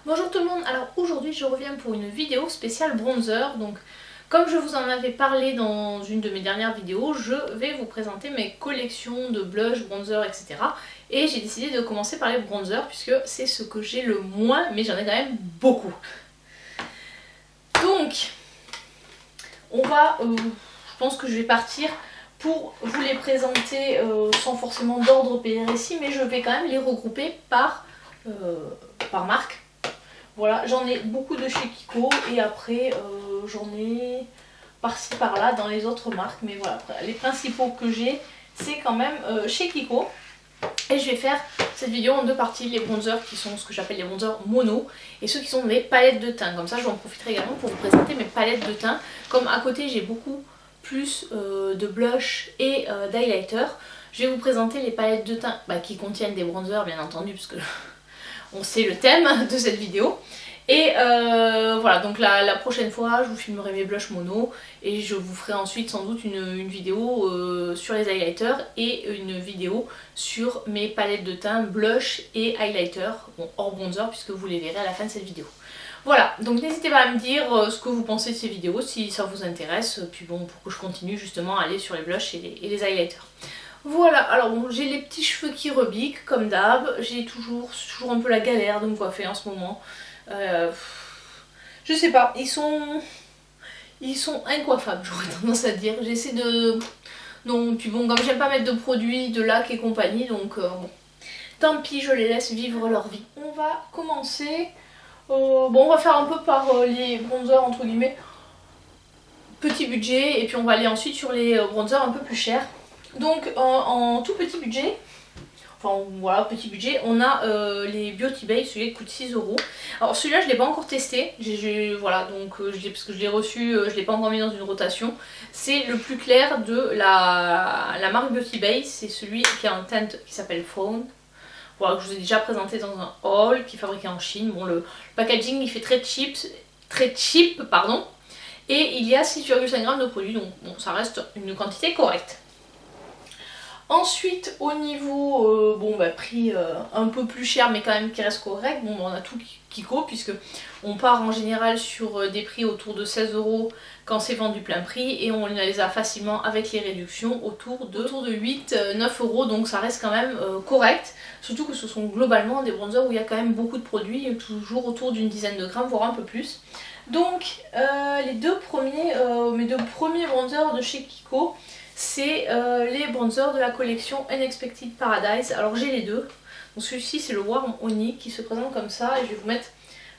Bonjour tout le monde, alors aujourd'hui je reviens pour une vidéo spéciale bronzer. Donc comme je vous en avais parlé dans une de mes dernières vidéos, je vais vous présenter mes collections de blush, bronzer, etc. Et j'ai décidé de commencer par les bronzers puisque c'est ce que j'ai le moins, mais j'en ai quand même beaucoup. Donc on va, je pense que je vais partir pour vous les présenter sans forcément d'ordre précis, mais je vais quand même les regrouper par marque. Voilà, j'en ai beaucoup de chez Kiko et après j'en ai par-ci par-là dans les autres marques. Mais voilà, les principaux que j'ai, c'est quand même chez Kiko. Et je vais faire cette vidéo en deux parties, les bronzers qui sont ce que j'appelle les bronzers mono et ceux qui sont mes palettes de teint. Comme ça, je vais en profiter également pour vous présenter mes palettes de teint. Comme à côté, j'ai beaucoup plus de blush et d'highlighter, je vais vous présenter les palettes de teint qui contiennent des bronzers, bien entendu, parce que on sait le thème de cette vidéo. Et voilà, donc la prochaine fois je vous filmerai mes blushs mono et je vous ferai ensuite sans doute une vidéo sur les highlighters et une vidéo sur mes palettes de teint blush et highlighter, bon, hors bronzer puisque vous les verrez à la fin de cette vidéo. Voilà, donc n'hésitez pas à me dire ce que vous pensez de ces vidéos si ça vous intéresse, puis bon, pour que je continue justement à aller sur les blushs et les highlighters. Voilà, alors bon, j'ai les petits cheveux qui rebiquent comme d'hab, j'ai toujours un peu la galère de me coiffer en ce moment. Je sais pas, ils sont incoiffables, j'aurais tendance à dire. J'essaie de... Non, puis bon, comme j'aime pas mettre de produits, de lac et compagnie, donc bon, tant pis, je les laisse vivre leur vie. On va commencer, bon, on va faire un peu par les bronzers entre guillemets, petit budget, et puis on va aller ensuite sur les bronzers un peu plus chers. Donc en tout petit budget, enfin voilà, petit budget, on a les Beauty Bay, celui qui coûte 6 €. Alors celui-là je l'ai pas encore testé, voilà, donc parce que je l'ai reçu, je l'ai pas encore mis dans une rotation. C'est le plus clair de la marque Beauty Bay, c'est celui qui a un teinte qui s'appelle Fawn. Voilà, que je vous ai déjà présenté dans un haul, qui est fabriqué en Chine. Bon, le packaging il fait très cheap, pardon. Et il y a 6,5 g de produit, donc bon, ça reste une quantité correcte. Ensuite, au niveau prix un peu plus cher mais quand même qui reste correct, bon, on a tout Kiko puisque on part en général sur des prix autour de 16 € quand c'est vendu plein prix et on les a facilement avec les réductions autour de 8-9 €, donc ça reste quand même correct, surtout que ce sont globalement des bronzers où il y a quand même beaucoup de produits, toujours autour d'une dizaine de grammes voire un peu plus. Donc mes deux premiers bronzers de chez Kiko, c'est les bronzers de la collection Unexpected Paradise. Alors j'ai les deux. Donc celui-ci c'est le Warm Honey qui se présente comme ça et je vais vous mettre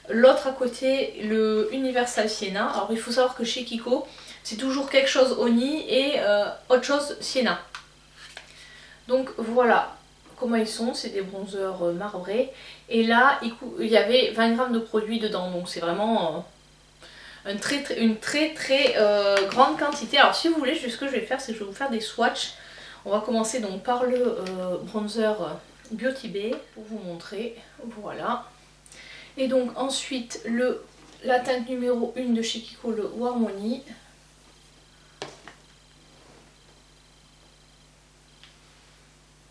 l'autre à côté, le Universal Sienna. Alors il faut savoir que chez Kiko c'est toujours quelque chose Honey et autre chose Sienna. Donc voilà comment ils sont, c'est des bronzers marbrés et là il y avait 20 g de produit dedans, donc c'est vraiment une très grande quantité. Alors si vous voulez, ce que je vais faire, c'est que je vais vous faire des swatchs. On va commencer donc par le bronzer Beauty Bay pour vous montrer, voilà. Et donc ensuite la teinte numéro 1 de chez Kiko, le Warm Honey.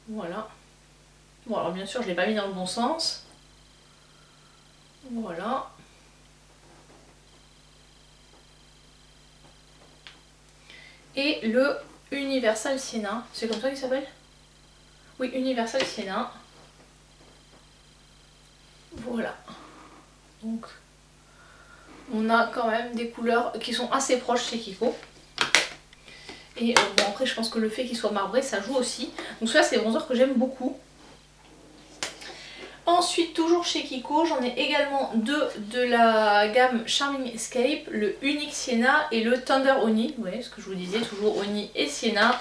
Voilà. Bon alors bien sûr je ne l'ai pas mis dans le bon sens. Voilà. Et le Universal Sienna, c'est comme ça qu'il s'appelle? Oui, Universal Sienna. Voilà. Donc on a quand même des couleurs qui sont assez proches chez Kiko. Et bon après je pense que le fait qu'il soit marbré ça joue aussi. Donc celui-là c'est des bronzers que j'aime beaucoup. Ensuite, toujours chez Kiko, j'en ai également deux de la gamme Charming Escape, le Unique Sienna et le Thunder Honey. Vous voyez ce que je vous disais, toujours Honey et Sienna.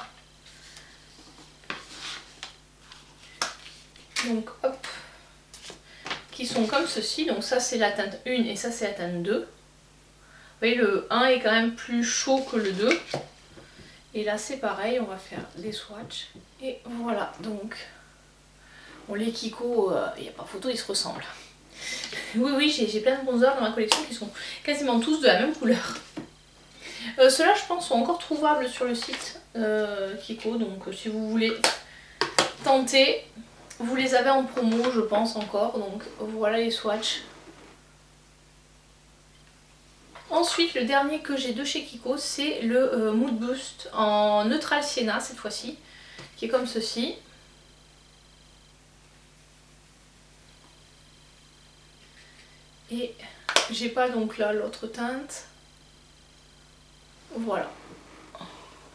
Donc hop, qui sont comme ceci. Donc ça c'est la teinte 1 et ça c'est la teinte 2. Vous voyez, le 1 est quand même plus chaud que le 2. Et là c'est pareil, on va faire des swatchs. Et voilà, donc... Bon, les Kiko, il n'y a pas photo, ils se ressemblent. Oui, j'ai plein de bronzers dans ma collection qui sont quasiment tous de la même couleur. Ceux-là, je pense, sont encore trouvables sur le site Kiko. Donc, si vous voulez tenter, vous les avez en promo, je pense, encore. Donc, voilà les swatchs. Ensuite, le dernier que j'ai de chez Kiko, c'est le Mood Boost en neutral sienna cette fois-ci, qui est comme ceci. Et j'ai pas donc là l'autre teinte. Voilà.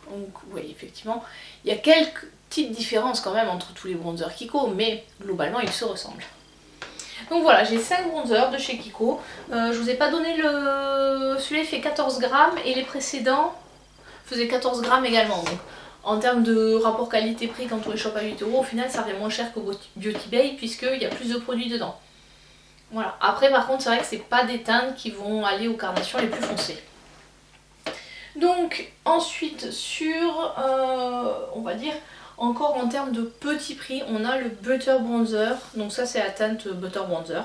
Donc oui, effectivement, il y a quelques petites différences quand même entre tous les bronzers Kiko, mais globalement ils se ressemblent. Donc voilà, j'ai 5 bronzers de chez Kiko. Je vous ai pas donné le... Celui-là il fait 14 grammes et les précédents faisaient 14 grammes également. Donc en termes de rapport qualité-prix, quand on les chope à 8 €, au final ça revient moins cher qu'au Beauty Bay puisqu'il y a plus de produits dedans. Voilà. Après par contre c'est vrai que c'est pas des teintes qui vont aller aux carnations les plus foncées. Donc ensuite sur, on va dire, encore en termes de petit prix, on a le Butter Bronzer. Donc ça c'est la teinte Butter Bronzer.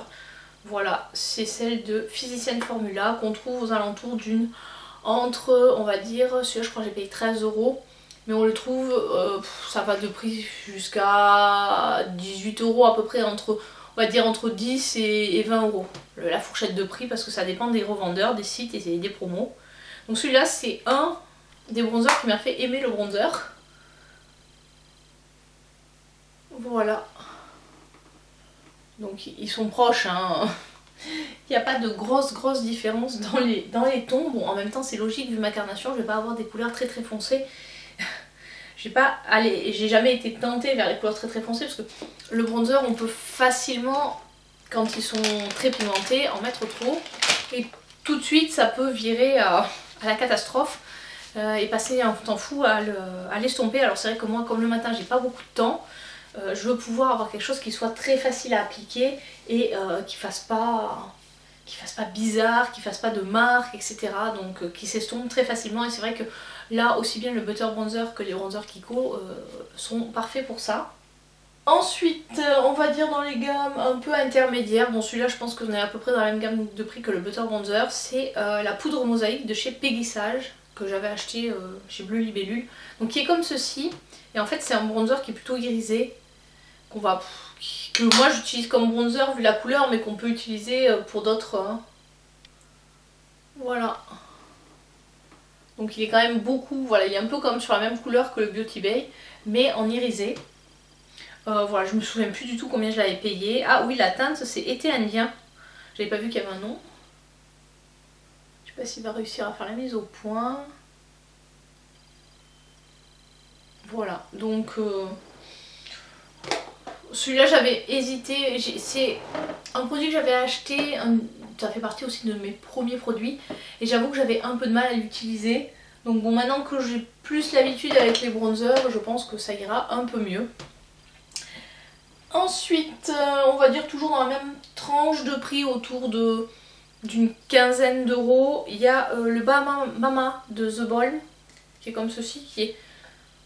Voilà, c'est celle de Physicienne Formula qu'on trouve aux alentours d'une, entre, on va dire, celui-là je crois que j'ai payé 13 €. Mais on le trouve, ça va de prix jusqu'à 18 € à peu près, entre, on va dire entre 10 et 20 €. La fourchette de prix parce que ça dépend des revendeurs, des sites et des promos. Donc celui-là c'est un des bronzers qui m'a fait aimer le bronzer. Voilà. Donc ils sont proches, hein. Il n'y a pas de grosse différence dans les tons. Bon, en même temps c'est logique vu ma carnation, je vais pas avoir des couleurs très foncées. J'ai jamais été tentée vers les couleurs très foncées parce que le bronzer on peut facilement, quand ils sont très pigmentés, en mettre trop. Et tout de suite ça peut virer à la catastrophe et passer un temps fou à l'estomper. Alors c'est vrai que moi comme le matin j'ai pas beaucoup de temps, je veux pouvoir avoir quelque chose qui soit très facile à appliquer et qui fasse pas bizarre, qui fasse pas de marque, etc. Donc qui s'estompe très facilement. Et c'est vrai que là aussi bien le Butter Bronzer que les bronzers Kiko sont parfaits pour ça. Ensuite, on va dire dans les gammes un peu intermédiaires, bon celui-là je pense qu'on est à peu près dans la même gamme de prix que le Butter Bronzer, c'est la poudre mosaïque de chez Peggy Sage, que j'avais acheté chez Bleu Libellule, donc qui est comme ceci, et en fait c'est un bronzer qui est plutôt irisé, que moi j'utilise comme bronzer vu la couleur, mais qu'on peut utiliser pour d'autres, voilà. Donc il est quand même beaucoup, voilà, il est un peu comme sur la même couleur que le Beauty Bay, mais en irisé. Voilà, je me souviens plus du tout combien je l'avais payé. Ah oui, la teinte c'est été indien. J'avais pas vu qu'il y avait un nom. Je sais pas s'il va réussir à faire la mise au point. Voilà, donc celui-là j'avais hésité. C'est un produit que j'avais acheté, ça fait partie aussi de mes premiers produits. Et j'avoue que j'avais un peu de mal à l'utiliser. Donc bon, maintenant que j'ai plus l'habitude avec les bronzers, je pense que ça ira un peu mieux. Ensuite, on va dire toujours dans la même tranche de prix, autour d'une quinzaine d'euros, il y a le Bahama Mama de The Ball, qui est comme ceci, qui est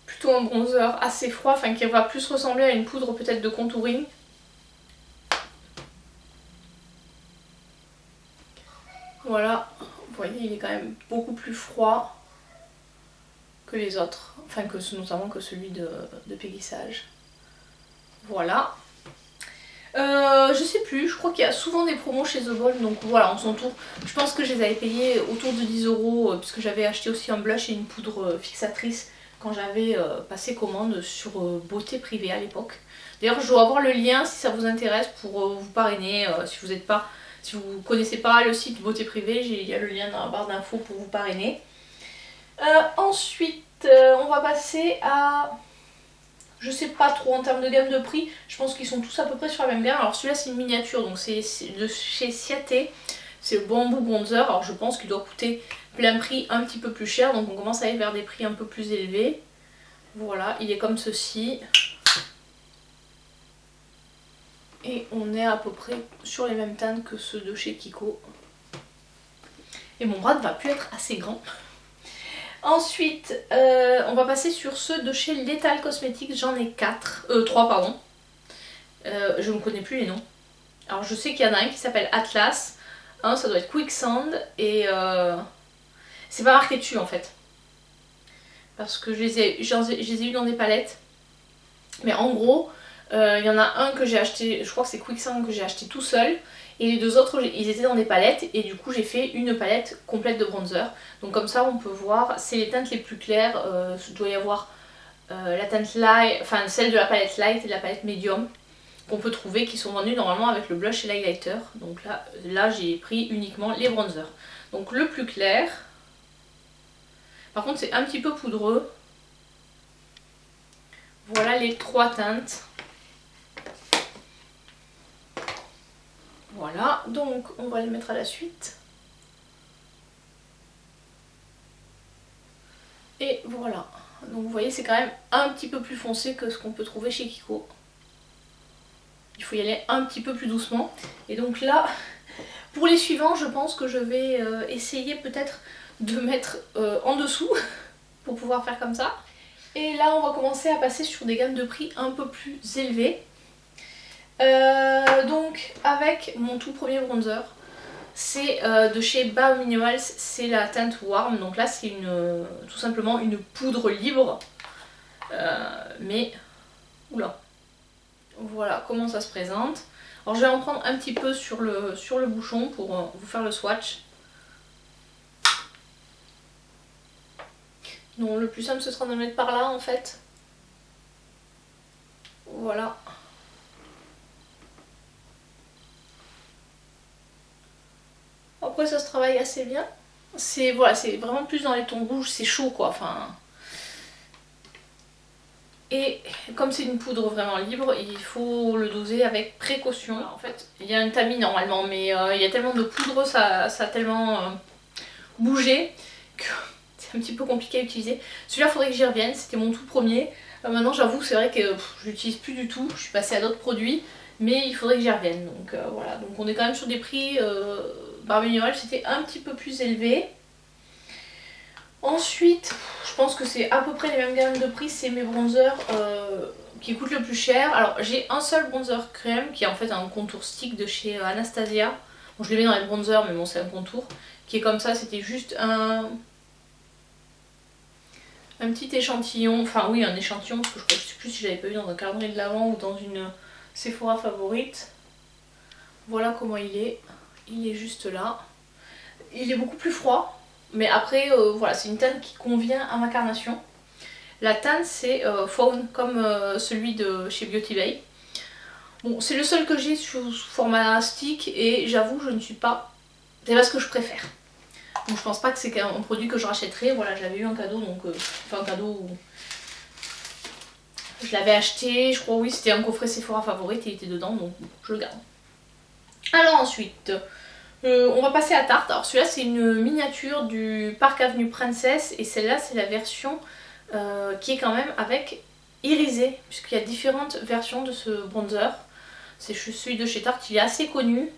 plutôt un bronzer assez froid, enfin qui va plus ressembler à une poudre peut-être de contouring. Voilà, vous voyez, il est quand même beaucoup plus froid que les autres, enfin notamment que celui de Peggy Sage. Voilà. Je sais plus, je crois qu'il y a souvent des promos chez The Ball, donc voilà, on s'en tourne. Je pense que je les avais payés autour de 10 €, puisque j'avais acheté aussi un blush et une poudre fixatrice quand j'avais passé commande sur Beauté Privée à l'époque. D'ailleurs, je dois avoir le lien si ça vous intéresse pour vous parrainer, si vous connaissez pas le site Beauté Privée, il y a le lien dans la barre d'infos pour vous parrainer. Ensuite, on va passer à... Je sais pas trop en termes de gamme de prix, je pense qu'ils sont tous à peu près sur la même gamme. Alors celui-là c'est une miniature, donc c'est de chez Ciaté, c'est le Bamboo Bronzer. Alors je pense qu'il doit coûter plein prix un petit peu plus cher, donc on commence à aller vers des prix un peu plus élevés. Voilà, il est comme ceci. Et on est à peu près sur les mêmes teintes que ceux de chez Kiko. Et mon bras ne va plus être assez grand. Ensuite, on va passer sur ceux de chez Lethal Cosmetics, j'en ai 3 pardon. Je ne connais plus les noms. Alors je sais qu'il y en a un qui s'appelle Atlas, un ça doit être Quicksand et c'est pas marqué dessus en fait. Parce que je les ai eu dans des palettes. Mais en gros, il y en a un que j'ai acheté, je crois que c'est Quicksand que j'ai acheté tout seul. Et les deux autres, ils étaient dans des palettes et du coup j'ai fait une palette complète de bronzer. Donc comme ça on peut voir, c'est les teintes les plus claires. Il doit y avoir la teinte light, enfin celle de la palette light et de la palette medium qu'on peut trouver, qui sont vendues normalement avec le blush et l'highlighter. Donc là j'ai pris uniquement les bronzers. Donc le plus clair, par contre c'est un petit peu poudreux. Voilà les trois teintes. Voilà, donc on va les mettre à la suite. Et voilà. Donc vous voyez, c'est quand même un petit peu plus foncé que ce qu'on peut trouver chez Kiko. Il faut y aller un petit peu plus doucement. Et donc là, pour les suivants, je pense que je vais essayer peut-être de mettre en dessous pour pouvoir faire comme ça. Et là, on va commencer à passer sur des gammes de prix un peu plus élevées. Donc avec mon tout premier bronzer, c'est de chez Bao Minerals, c'est la teinte Warm. Donc là c'est tout simplement une poudre libre, mais oula, voilà comment ça se présente. Alors je vais en prendre un petit peu sur le bouchon pour vous faire le swatch. Non, le plus simple ce sera de le mettre par là en fait. Voilà. Après ça se travaille assez bien. C'est voilà, c'est vraiment plus dans les tons rouges, c'est chaud quoi. Enfin. Et comme c'est une poudre vraiment libre, il faut le doser avec précaution. En fait, il y a un tamis normalement, mais il y a tellement de poudre, ça a tellement bougé que c'est un petit peu compliqué à utiliser. Celui-là, il faudrait que j'y revienne, c'était mon tout premier. Maintenant, j'avoue, c'est vrai que je l'utilise plus du tout. Je suis passée à d'autres produits, mais il faudrait que j'y revienne. Donc voilà, donc on est quand même sur des prix. Barbe Mineral, c'était un petit peu plus élevé. Ensuite, je pense que c'est à peu près les mêmes gammes de prix, c'est mes bronzers qui coûtent le plus cher. Alors j'ai un seul bronzer crème qui est en fait un contour stick de chez Anastasia. Bon, je l'ai mis dans les bronzers mais bon c'est un contour qui est comme ça, c'était juste un petit échantillon, enfin oui un échantillon parce que je sais plus si j'avais pas eu dans un calendrier de l'Avent ou dans une Sephora favorite. Voilà comment il est juste là. Il est beaucoup plus froid. Mais après, voilà, c'est une teinte qui convient à ma carnation. La teinte, c'est Fawn, comme celui de chez Beauty Bay. Bon, c'est le seul que j'ai sous format stick et j'avoue, je ne suis pas... C'est pas ce que je préfère. Donc je pense pas que c'est un produit que je rachèterai. Voilà, j'avais eu un cadeau, donc... enfin, un cadeau... Je l'avais acheté, je crois, oui, c'était un coffret Sephora favorite et il était dedans, donc je le garde. Alors ensuite... on va passer à Tarte. Alors celui-là c'est une miniature du Park Avenue Princess et celle-là c'est la version qui est quand même avec irisé puisqu'il y a différentes versions de ce bronzer. C'est celui de chez Tarte, il est assez connu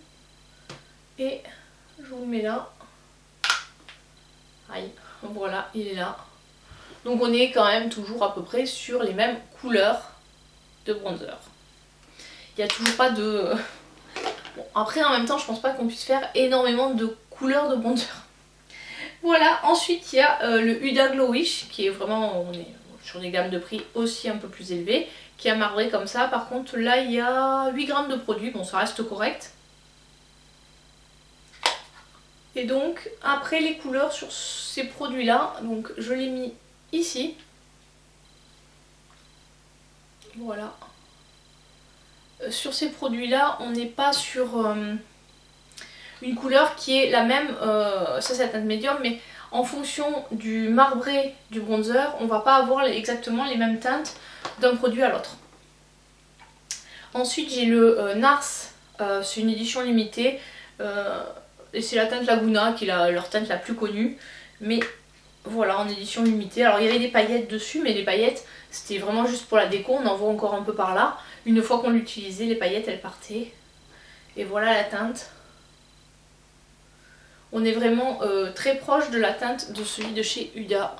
et je vous le mets là. Aïe, voilà, il est là. Donc on est quand même toujours à peu près sur les mêmes couleurs de bronzer. Il n'y a toujours pas de... Bon, après en même temps je pense pas qu'on puisse faire énormément de couleurs de bronzer. Voilà, ensuite il y a le Huda Glowish qui est vraiment, on est sur des gammes de prix aussi un peu plus élevées, qui est marbré comme ça. Par contre là il y a 8 grammes de produit, bon ça reste correct. Et donc après les couleurs sur ces produits là, donc je l'ai mis ici. Voilà. Sur ces produits là on n'est pas sur une couleur qui est la même, ça c'est la teinte médium, mais en fonction du marbré du bronzer on va pas avoir exactement les mêmes teintes d'un produit à l'autre. Ensuite j'ai le Nars, c'est une édition limitée et c'est la teinte Laguna qui est leur teinte la plus connue, mais voilà, en édition limitée. Alors il y avait des paillettes dessus, mais les paillettes c'était vraiment juste pour la déco, on en voit encore un peu par là. Une fois qu'on l'utilisait, les paillettes elles partaient. Et voilà la teinte. On est vraiment très proche de la teinte de celui de chez Huda.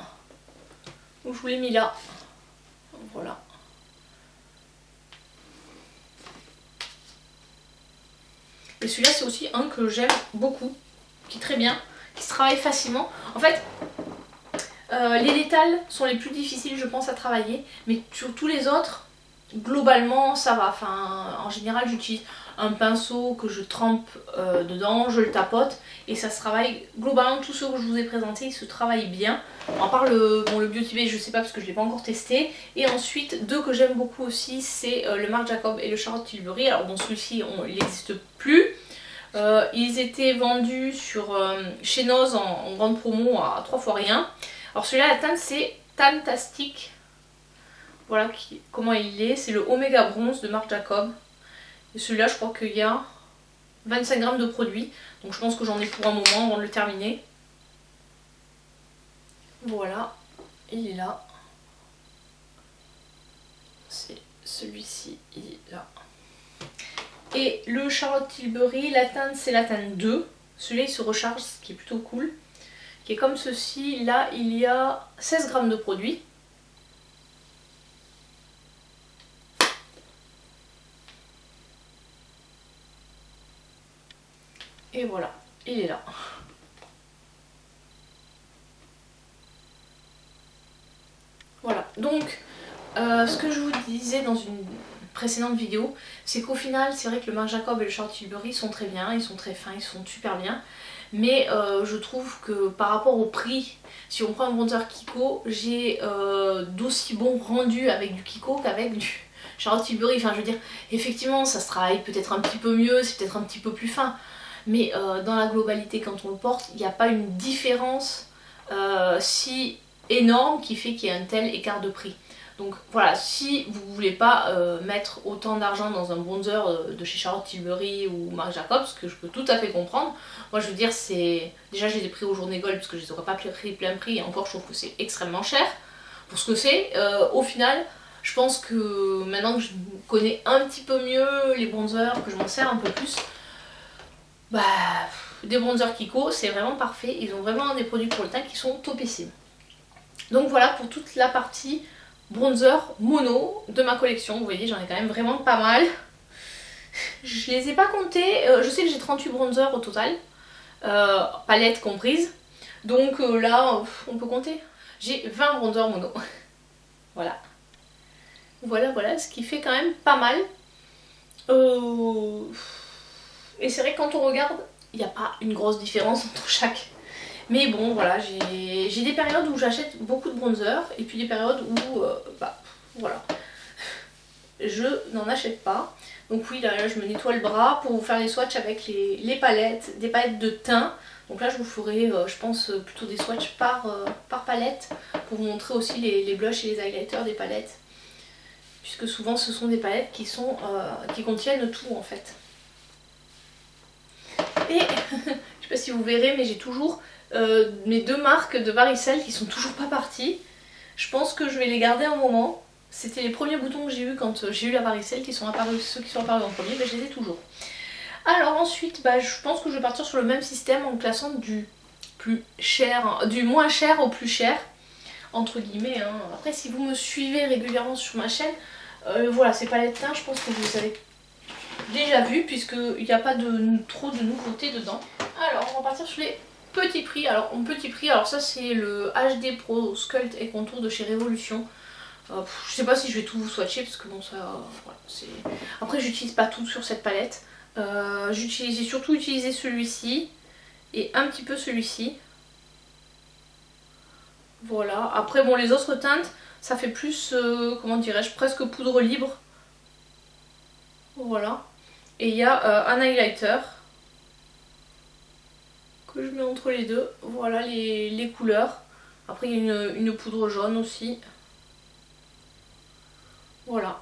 Donc je vous l'ai mis là. Voilà. Et celui-là c'est aussi un que j'aime beaucoup, qui est très bien, qui se travaille facilement. En fait, les létals sont les plus difficiles je pense à travailler, mais sur tous les autres, globalement ça va, enfin en général j'utilise un pinceau que je trempe dedans, je le tapote et ça se travaille, globalement tous ceux que je vous ai présentés ils se travaillent bien. À part le Beauty Bay je sais pas parce que je l'ai pas encore testé, et ensuite deux que j'aime beaucoup aussi c'est le Marc Jacob et le Charlotte Tilbury. Alors bon celui-ci il n'existe plus, ils étaient vendus chez Noz en grande promo à 3 fois rien. Alors celui-là la teinte c'est Tantastic. Voilà comment il est, c'est le Omega Bronze de Marc Jacob. Et celui-là je crois qu'il y a 25 grammes de produit. Donc je pense que j'en ai pour un moment avant de le terminer. Voilà, il est là. C'est celui-ci, il est là. Et le Charlotte Tilbury, la teinte c'est la teinte 2. Celui-là il se recharge, ce qui est plutôt cool. Qui est comme ceci, là il y a 16 grammes de produit. Et voilà, il est là. Voilà, donc ce que je vous disais dans une précédente vidéo, c'est qu'au final, c'est vrai que le Marc Jacob et le Charlotte Tilbury sont très bien, ils sont très fins, ils sont super bien. Mais je trouve que par rapport au prix, si on prend un bronzer Kiko, j'ai d'aussi bon rendu avec du Kiko qu'avec du Charlotte Tilbury. Enfin je veux dire, effectivement ça se travaille peut-être un petit peu mieux, c'est peut-être un petit peu plus fin. Mais dans la globalité quand on le porte, il n'y a pas une différence si énorme qui fait qu'il y a un tel écart de prix. Donc voilà, si vous ne voulez pas mettre autant d'argent dans un bronzer de chez Charlotte Tilbury ou Marc Jacob, ce que je peux tout à fait comprendre, moi je veux dire c'est... Déjà je les ai pris au journée Gold parce que je les aurais pas pris plein prix et encore je trouve que c'est extrêmement cher pour ce que c'est. Au final, je pense que maintenant que je connais un petit peu mieux les bronzers, que je m'en sers un peu plus, bah, des bronzers Kiko, c'est vraiment parfait. Ils ont vraiment des produits pour le teint qui sont topissimes. Donc voilà pour toute la partie bronzer mono de ma collection. Vous voyez, j'en ai quand même vraiment pas mal. Je les ai pas comptés. Je sais que j'ai 38 bronzers au total, palettes comprises. Donc là, on peut compter. J'ai 20 bronzers mono. Voilà. Voilà, ce qui fait quand même pas mal. Et c'est vrai que quand on regarde, il n'y a pas une grosse différence entre chaque. Mais bon, voilà, j'ai des périodes où j'achète beaucoup de bronzer et puis des périodes où, voilà, je n'en achète pas. Donc oui, là, je me nettoie le bras pour vous faire les swatchs avec les palettes, des palettes de teint. Donc là, je vous ferai, je pense, plutôt des swatchs par palette pour vous montrer aussi les blushs et les highlighters des palettes. Puisque souvent, ce sont des palettes qui contiennent tout, en fait. Et je sais pas si vous verrez, mais j'ai toujours mes deux marques de varicelle qui sont toujours pas parties. Je pense que je vais les garder un moment. C'était les premiers boutons que j'ai eu quand j'ai eu la varicelle qui sont apparus, ceux qui sont apparus en premier, je les ai toujours. Alors ensuite, je pense que je vais partir sur le même système en classant du moins cher au plus cher, entre guillemets. Hein. Après, si vous me suivez régulièrement sur ma chaîne, voilà, ces palettes teint, je pense que vous avez déjà vu puisqu'il n'y a pas trop de nouveautés dedans. Alors on va partir sur les petits prix. Alors en petit prix, alors ça c'est le HD Pro Sculpt et Contour de chez Révolution. Je sais pas si je vais tout vous swatcher parce que bon ça... voilà, c'est... Après j'utilise pas tout sur cette palette. J'ai surtout utilisé celui-ci et un petit peu celui-ci. Voilà, après bon les autres teintes ça fait plus, comment dirais-je, presque poudre libre. Voilà. Et il y a un highlighter que je mets entre les deux. Voilà les couleurs. Après il y a une poudre jaune aussi. Voilà.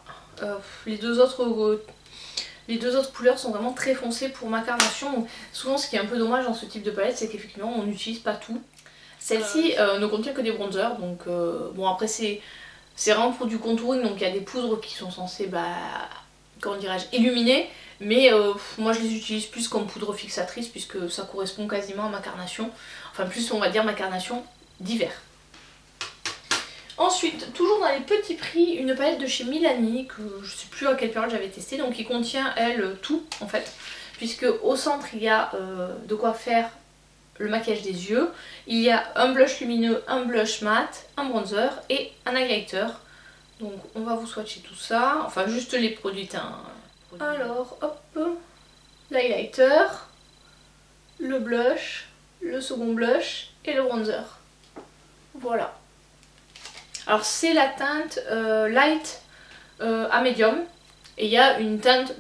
Les deux autres couleurs sont vraiment très foncées pour ma carnation. Donc, souvent ce qui est un peu dommage dans ce type de palette, c'est qu'effectivement on n'utilise pas tout. Celle-ci ne contient que des bronzers. Donc bon après c'est vraiment pour du contouring. Donc il y a des poudres qui sont censées, comment dirais-je, illuminer. Mais moi je les utilise plus comme poudre fixatrice puisque ça correspond quasiment à ma carnation. Enfin plus on va dire ma carnation d'hiver. Ensuite, toujours dans les petits prix, une palette de chez Milani que je ne sais plus à quelle période j'avais testé. Donc qui contient elle tout en fait. Puisque au centre il y a de quoi faire le maquillage des yeux. Il y a un blush lumineux, un blush mat, un bronzer et un highlighter. Donc on va vous swatcher tout ça, enfin juste les produits teints. Alors hop, l'highlighter, le blush, le second blush et le bronzer. Voilà. Alors c'est la teinte light à médium. Et il y a une teinte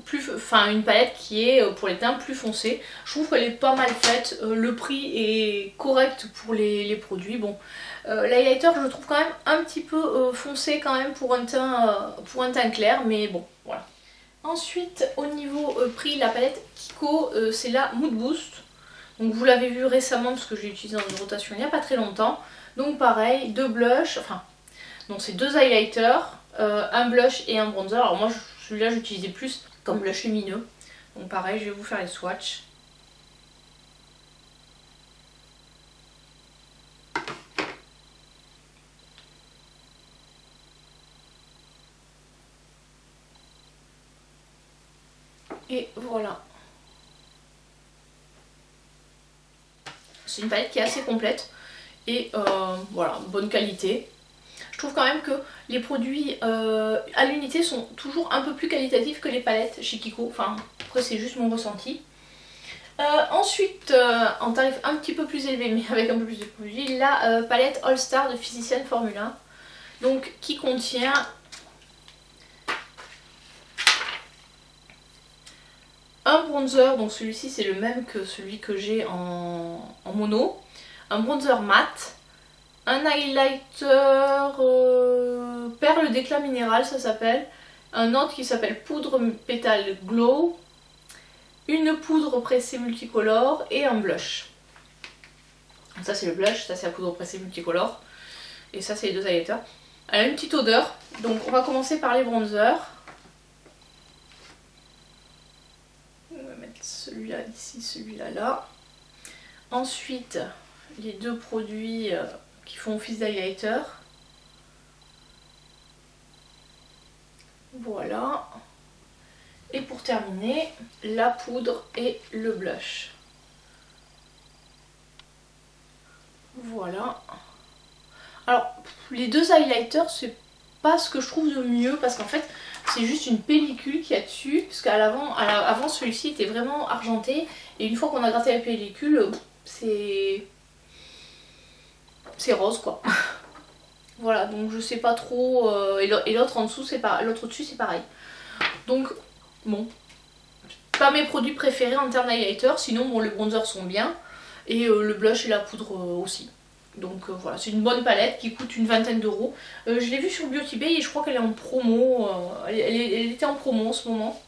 une palette qui est pour les teints plus foncés. Je trouve qu'elle est pas mal faite. Le prix est correct pour les produits. Bon, l'highlighter je le trouve quand même un petit peu foncé quand même pour un teint clair. Mais bon, voilà. Ensuite, au niveau prix, la palette Kiko, c'est la Mood Boost. Donc vous l'avez vu récemment parce que je l'ai utilisé dans une rotation il n'y a pas très longtemps. Donc pareil, deux blushs, donc c'est deux highlighters, un blush et un bronzer. Alors moi celui-là j'utilisais plus comme blush lumineux. Donc pareil, je vais vous faire les swatchs. Et voilà. C'est une palette qui est assez complète et voilà, bonne qualité. Je trouve quand même que les produits à l'unité sont toujours un peu plus qualitatifs que les palettes chez Kiko. Enfin, après c'est juste mon ressenti. Ensuite, en tarif un petit peu plus élevé mais avec un peu plus de produits, la palette All Star de Physician Formula. Donc qui contient un bronzer, donc celui-ci c'est le même que celui que j'ai en mono. Un bronzer mat. Un highlighter perle d'éclat minéral, ça s'appelle. Un autre qui s'appelle poudre pétale glow. Une poudre pressée multicolore et un blush. Donc ça c'est le blush, ça c'est la poudre pressée multicolore. Et ça c'est les deux highlighters. Elle a une petite odeur. Donc on va commencer par les bronzers. On va mettre celui-là ici, celui-là là. Ensuite, les deux produits qui font office d'highlighter. Voilà. Et pour terminer, la poudre et le blush. Voilà. Alors, les deux highlighters, c'est pas ce que je trouve de mieux parce qu'en fait, c'est juste une pellicule qu'il y a dessus. Parce qu'à l'avant, avant celui-ci était vraiment argenté. Et une fois qu'on a gratté la pellicule, c'est rose quoi. Voilà, donc je sais pas trop. Et l'autre en dessous, l'autre au-dessus, c'est pareil. Donc, bon. Pas mes produits préférés en termes d'highlighter. Sinon, bon, les bronzers sont bien. Et le blush et la poudre aussi. Donc voilà, c'est une bonne palette qui coûte une vingtaine d'euros. Je l'ai vue sur Beauty Bay et je crois qu'elle est en promo. Elle était en promo en ce moment.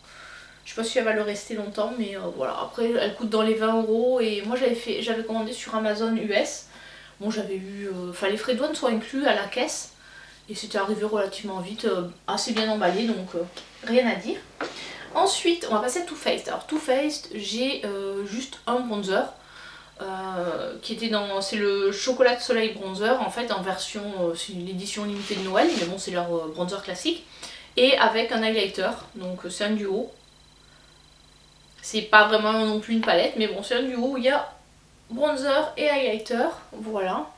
Je sais pas si elle va le rester longtemps, mais voilà. Après, elle coûte dans les 20 euros. Et moi, j'avais commandé sur Amazon US. Bon, j'avais eu. Les frais de douane sont inclus à la caisse. Et c'était arrivé relativement vite, assez bien emballé, donc rien à dire. Ensuite, on va passer à Too Faced. Alors, Too Faced, j'ai juste un bronzer. Qui était dans, c'est le chocolat de soleil bronzer en fait en version, c'est l'édition limitée de Noël mais bon c'est leur bronzer classique et avec un highlighter, donc c'est un duo, c'est pas vraiment non plus une palette mais bon c'est un duo où il y a bronzer et highlighter, voilà,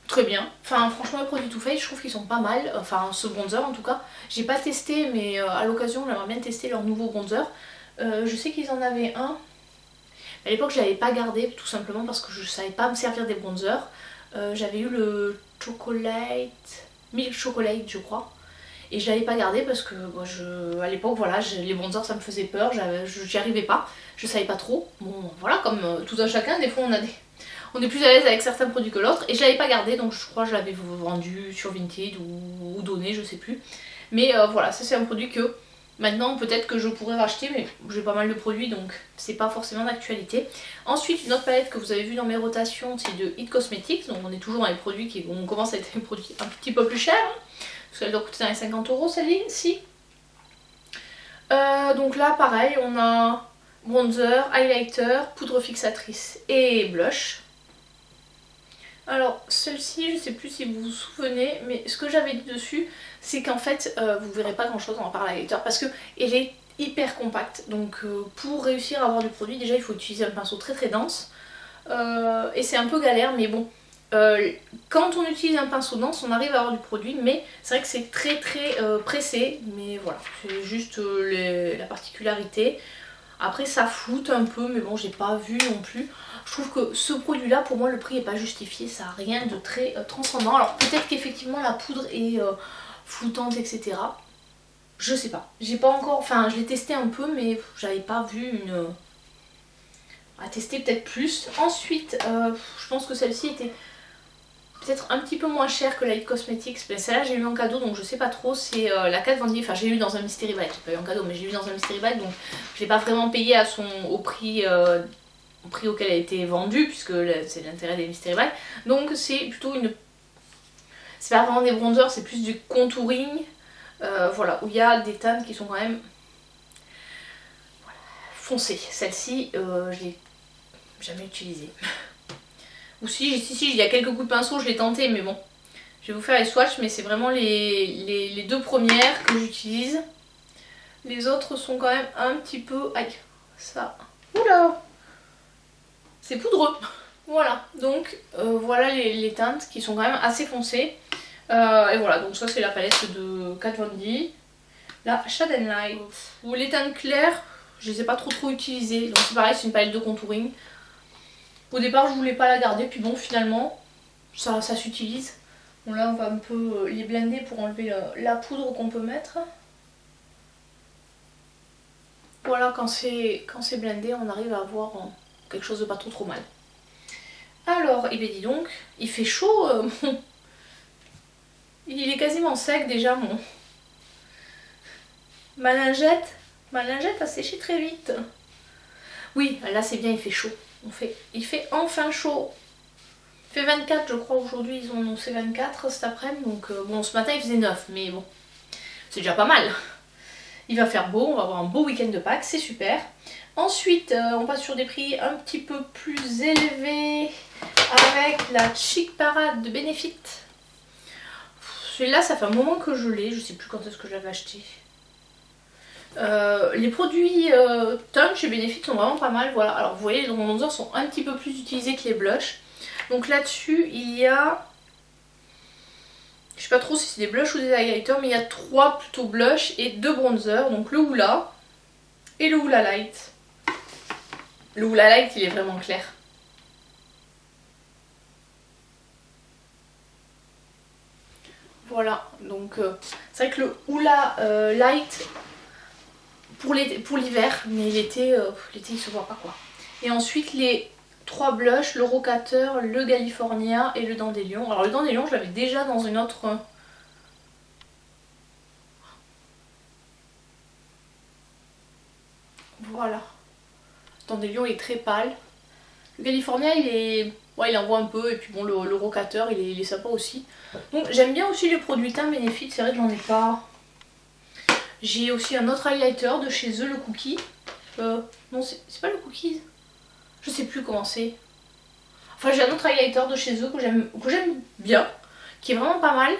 très bien. Enfin franchement les produits Too Faced je trouve qu'ils sont pas mal, enfin ce bronzer en tout cas, j'ai pas testé mais à l'occasion j'aimerais bien tester leur nouveau bronzer. Je sais qu'ils en avaient un. À l'époque je l'avais pas gardé tout simplement parce que je savais pas me servir des bronzers. J'avais eu le chocolate, milk chocolate je crois. Et je l'avais pas gardé parce que moi, à l'époque voilà, les bronzers ça me faisait peur, j'y arrivais pas, je savais pas trop. Bon voilà, comme tout un chacun, des fois on est plus à l'aise avec certains produits que l'autre. Et je l'avais pas gardé donc je crois que je l'avais vendu sur Vinted ou donné, je sais plus. Mais voilà, ça c'est un produit que maintenant peut-être que je pourrais racheter mais j'ai pas mal de produits donc c'est pas forcément d'actualité. Ensuite une autre palette que vous avez vu dans mes rotations c'est de It Cosmetics, donc on est toujours dans les produits qui on commence à être des produits un petit peu plus chers hein, parce qu'elle doit coûter dans les 50 euros celle-ci. Donc là pareil on a bronzer, highlighter, poudre fixatrice et blush. Alors celle-ci je sais plus si vous vous souvenez mais ce que j'avais dit dessus c'est qu'en fait vous verrez pas grand chose en parlant highlighter parce que elle est hyper compacte donc pour réussir à avoir du produit déjà il faut utiliser un pinceau très très dense et c'est un peu galère mais bon Quand on utilise un pinceau dense, on arrive à avoir du produit, mais c'est vrai que c'est très pressé, mais voilà, c'est juste la particularité. Après ça floute un peu, mais bon, j'ai pas vu non plus. Je trouve que ce produit là, pour moi, le prix est pas justifié, ça a rien de très transcendant. Alors peut-être qu'effectivement la poudre est floutante, etc. Je sais pas, j'ai pas encore, enfin je l'ai testé un peu, mais j'avais pas vu une... à tester peut-être plus. Ensuite, je pense que celle-ci était peut-être un petit peu moins chère que la It Cosmetics. Mais celle-là j'ai eu en cadeau, donc je sais pas trop. C'est la Kat Von D. Enfin, j'ai eu dans un Mystery Bag, j'ai pas eu en cadeau, mais j'ai eu dans un Mystery Bag, donc je l'ai pas vraiment payé à au prix auquel elle a été vendue, puisque c'est l'intérêt des Mystery Bag. Donc c'est plutôt une... c'est pas vraiment des bronzers, c'est plus du contouring. Voilà, où il y a des teintes qui sont quand même foncées. Celle-ci, je l'ai jamais utilisée. Ou si, il y a quelques coups de pinceau, je l'ai tenté, mais bon. Je vais vous faire les swatchs, mais c'est vraiment les deux premières que j'utilise. Les autres sont quand même un petit peu... aïe, ça... Oula, c'est poudreux. Voilà, donc voilà les teintes qui sont quand même assez foncées. Et voilà, donc ça c'est la palette de Kat Von D. La Shade and Light. Ou les teintes claires, je les ai pas trop utilisées. Donc c'est pareil, c'est une palette de contouring. Au départ je voulais pas la garder, puis bon finalement ça s'utilise. Bon là on va un peu les blender pour enlever la poudre qu'on peut mettre. Voilà, quand c'est blendé on arrive à avoir quelque chose de pas trop mal. Alors, et bien dis donc, il fait chaud, il est quasiment sec déjà ma lingette a séché très vite. Oui, là c'est bien, il fait chaud. Il fait enfin chaud. Il fait 24 je crois aujourd'hui, ils ont annoncé 24 cet après-midi. Donc bon, ce matin il faisait 9, mais bon, c'est déjà pas mal. Il va faire beau, on va avoir un beau week-end de Pâques, c'est super. Ensuite, on passe sur des prix un petit peu plus élevés avec la Chic Parade de Benefit. Celui-là, ça fait un moment que je l'ai, je sais plus quand est-ce que je l'avais acheté. Les produits Tone chez Benefit sont vraiment pas mal, voilà. Alors vous voyez, les bronzers sont un petit peu plus utilisés que les blushs. Donc là-dessus, il y a... je sais pas trop si c'est des blushs ou des highlighters, mais il y a 3 plutôt blushs et 2 bronzers. Donc le Hoola et le Hoola Light. Le Hoola Light, il est vraiment clair. Voilà, donc c'est vrai que le Hoola Light pour l'hiver, mais l'été il se voit pas quoi. Et ensuite les 3 blushs, le Rocateur, le California et le Dandelion. Alors le Dandelion je l'avais déjà dans une autre... Voilà. Le Dandelion est très pâle. Le California il est... ouais, il envoie un peu, et puis bon le Rocateur il est sympa aussi. Donc j'aime bien aussi les produits teints Benefit, c'est vrai que j'en ai pas... J'ai aussi un autre highlighter de chez eux, le Cookie. Non, c'est pas le Cookies. Je sais plus comment c'est. Enfin, j'ai un autre highlighter de chez eux que j'aime bien, qui est vraiment pas mal.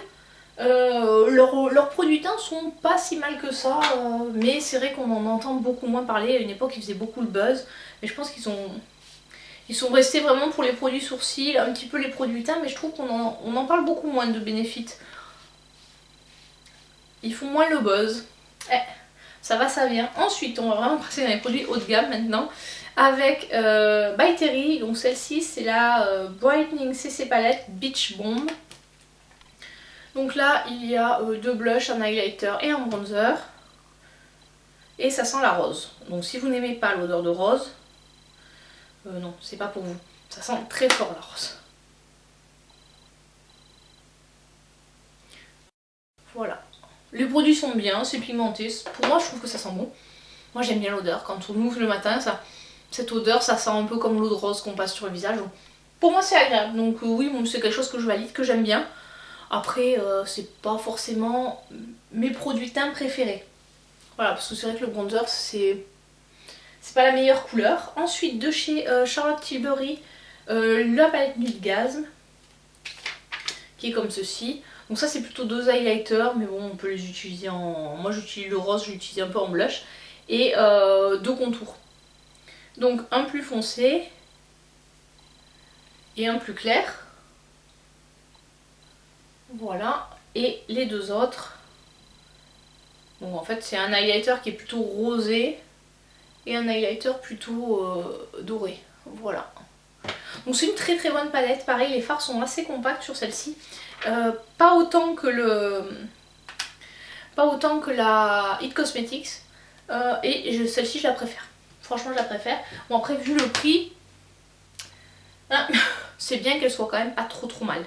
Leurs produits teints sont pas si mal que ça, mais c'est vrai qu'on en entend beaucoup moins parler. À une époque, ils faisaient beaucoup le buzz, mais je pense qu'ils sont restés vraiment pour les produits sourcils, un petit peu les produits teints, mais je trouve qu'on en parle beaucoup moins de Benefit. Ils font moins le buzz. Ça va, ça vient. Ensuite, on va vraiment passer dans les produits haut de gamme maintenant. Avec By Terry, donc celle-ci c'est la Brightening CC Palette Beach Bomb. Donc là il y a 2 blushs, un highlighter et un bronzer. Et ça sent la rose. Donc si vous n'aimez pas l'odeur de rose, non, c'est pas pour vous. Ça sent très fort la rose. Voilà. Les produits sont bien, c'est pigmenté. Pour moi je trouve que ça sent bon. Moi j'aime bien l'odeur. Quand on ouvre le matin, cette odeur, ça sent un peu comme l'eau de rose qu'on passe sur le visage. Donc, pour moi c'est agréable. Donc oui, c'est quelque chose que je valide, que j'aime bien. Après, c'est pas forcément mes produits teints préférés. Voilà, parce que c'est vrai que le bronzer, c'est pas la meilleure couleur. Ensuite, de chez Charlotte Tilbury, la palette Nude Gasm, qui est comme ceci. Donc ça, c'est plutôt 2 highlighters, mais bon, on peut les utiliser en... Moi, j'utilise le rose, je l'utilise un peu en blush. Et 2 contours. Donc un plus foncé et un plus clair. Voilà, et les deux autres. Donc en fait c'est un highlighter qui est plutôt rosé et un highlighter plutôt doré. Voilà. Donc c'est une très très bonne palette. Pareil, les fards sont assez compacts sur celle-ci. Pas autant que la It Cosmetics. Et celle-ci je la préfère. Franchement je la préfère. Bon après vu le prix, hein, c'est bien qu'elle soit quand même pas trop mal.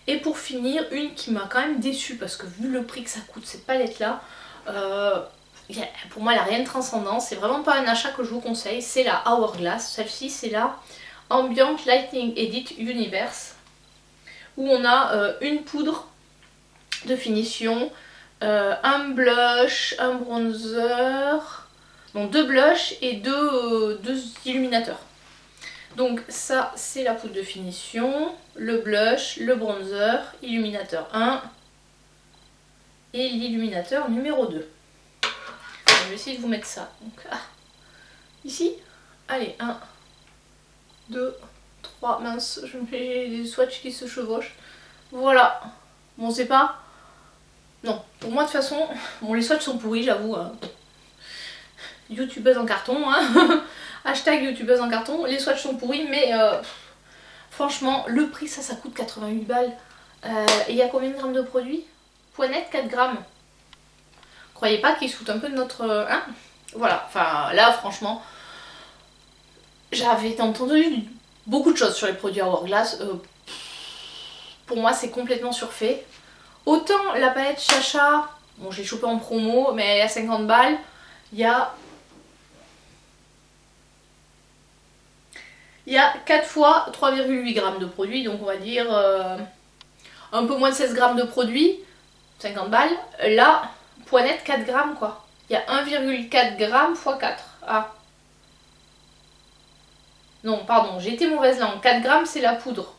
Et pour finir, une qui m'a quand même déçue parce que vu le prix que ça coûte cette palette là, pour moi elle n'a rien de transcendant. C'est vraiment pas un achat que je vous conseille. C'est la Hourglass. Celle-ci c'est la Ambient Lighting Edit Universe. Où on a une poudre de finition, un blush, un bronzer, donc 2 blushs et 2 illuminateurs. Donc ça c'est la poudre de finition, le blush, le bronzer, illuminateur 1 et l'illuminateur numéro 2. Je vais essayer de vous mettre ça. Donc, ici, allez, 1, 2, 3, mince, je me fais des swatchs qui se chevauchent. Voilà. Bon c'est pas... Non, pour moi de toute façon, bon les swatchs sont pourris j'avoue. Youtubeuse en carton, hein. Hashtag youtubeuse en carton, les swatchs sont pourris mais franchement le prix ça coûte 88 balles. Et il y a combien de grammes de produit? Poinette 4 grammes. Croyez pas qu'ils se foutent un peu de notre... hein, voilà, enfin là franchement, j'avais entendu beaucoup de choses sur les produits Hourglass. Pour moi c'est complètement surfait. Autant la palette Chacha, bon j'ai chopé en promo mais elle est à 50 balles. Il y a 4 fois 3,8 grammes de produit, donc on va dire un peu moins de 16 grammes de produit, 50 balles. Là, Poinette 4 grammes quoi. Il y a 1,4 grammes x 4. Ah. Non, pardon, j'ai été mauvaise langue. 4 grammes c'est la poudre.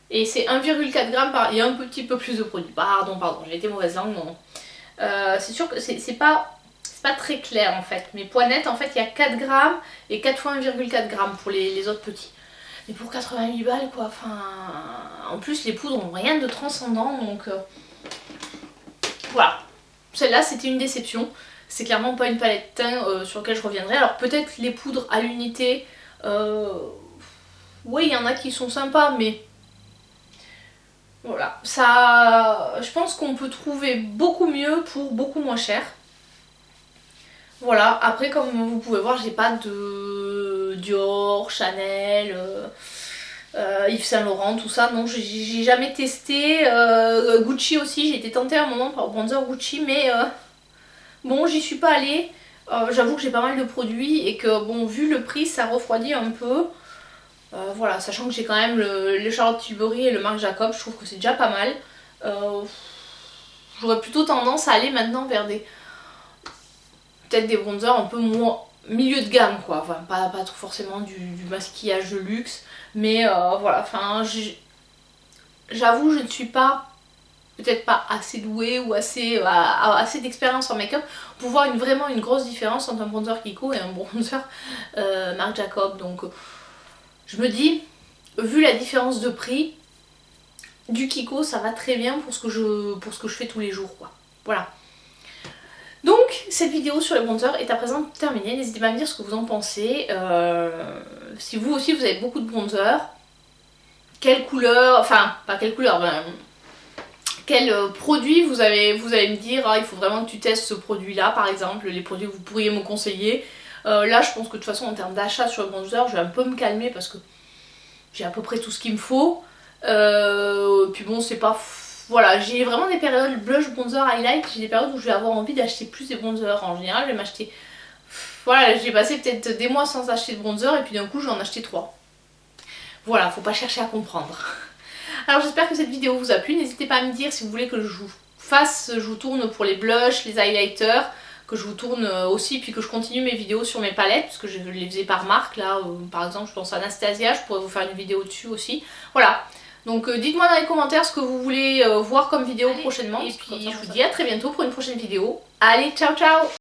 Et c'est 1,4 grammes par... Il y a un petit peu plus de produit. Pardon, j'ai été mauvaise langue, non. C'est sûr que c'est pas très clair en fait. Mais Poinette, en fait, il y a 4 grammes et 4 fois 1,4 grammes pour les autres petits. Mais pour 88 balles, quoi. Enfin, en plus, les poudres ont rien de transcendant. Donc, voilà. Celle-là, c'était une déception. C'est clairement pas une palette teint sur laquelle je reviendrai. Alors, peut-être les poudres à l'unité. Oui, il y en a qui sont sympas, mais... Voilà, ça, je pense qu'on peut trouver beaucoup mieux pour beaucoup moins cher. Voilà, après comme vous pouvez voir, j'ai pas de Dior, Chanel, Yves Saint Laurent, tout ça. Non, j'ai jamais testé. Gucci aussi, j'ai été tentée à un moment par bronzer Gucci, mais bon, j'y suis pas allée. J'avoue que j'ai pas mal de produits et que bon, vu le prix, ça refroidit un peu. Voilà, sachant que j'ai quand même le Charlotte Tilbury et le Marc Jacobs, je trouve que c'est déjà pas mal. J'aurais plutôt tendance à aller maintenant vers peut-être des bronzers un peu moins milieu de gamme quoi, enfin pas forcément du maquillage de luxe, mais voilà, enfin j'avoue je ne suis pas, peut-être pas assez douée ou assez d'expérience en make-up pour voir vraiment une grosse différence entre un bronzer Kiko et un bronzer Marc Jacobs, donc... Je me dis, vu la différence de prix, du Kiko ça va très bien pour ce que je fais tous les jours quoi. Voilà. Donc cette vidéo sur les bronzers est à présent terminée. N'hésitez pas à me dire ce que vous en pensez. Si vous aussi vous avez beaucoup de bronzers, quelle couleur, enfin pas quelle couleur, ben, quel produit vous allez me dire, ah, il faut vraiment que tu testes ce produit là par exemple, les produits que vous pourriez me conseiller. Là je pense que de toute façon en termes d'achat sur le bronzer je vais un peu me calmer parce que j'ai à peu près tout ce qu'il me faut. Puis bon c'est pas... Voilà, j'ai vraiment des périodes blush, bronzer, highlight, j'ai des périodes où je vais avoir envie d'acheter plus des bronzers. En général je vais m'acheter... Voilà, j'ai passé peut-être des mois sans acheter de bronzer et puis d'un coup je vais en acheter 3. Voilà, faut pas chercher à comprendre. Alors j'espère que cette vidéo vous a plu, n'hésitez pas à me dire si vous voulez que je vous tourne pour les blushs, les highlighters, que je vous tourne aussi, puis que je continue mes vidéos sur mes palettes, parce que je les faisais par marque, là, par exemple je pense à Anastasia, je pourrais vous faire une vidéo dessus aussi. Voilà, donc dites-moi dans les commentaires ce que vous voulez voir comme vidéo prochainement, et puis je vous dis à très bientôt pour une prochaine vidéo. Allez, ciao ciao!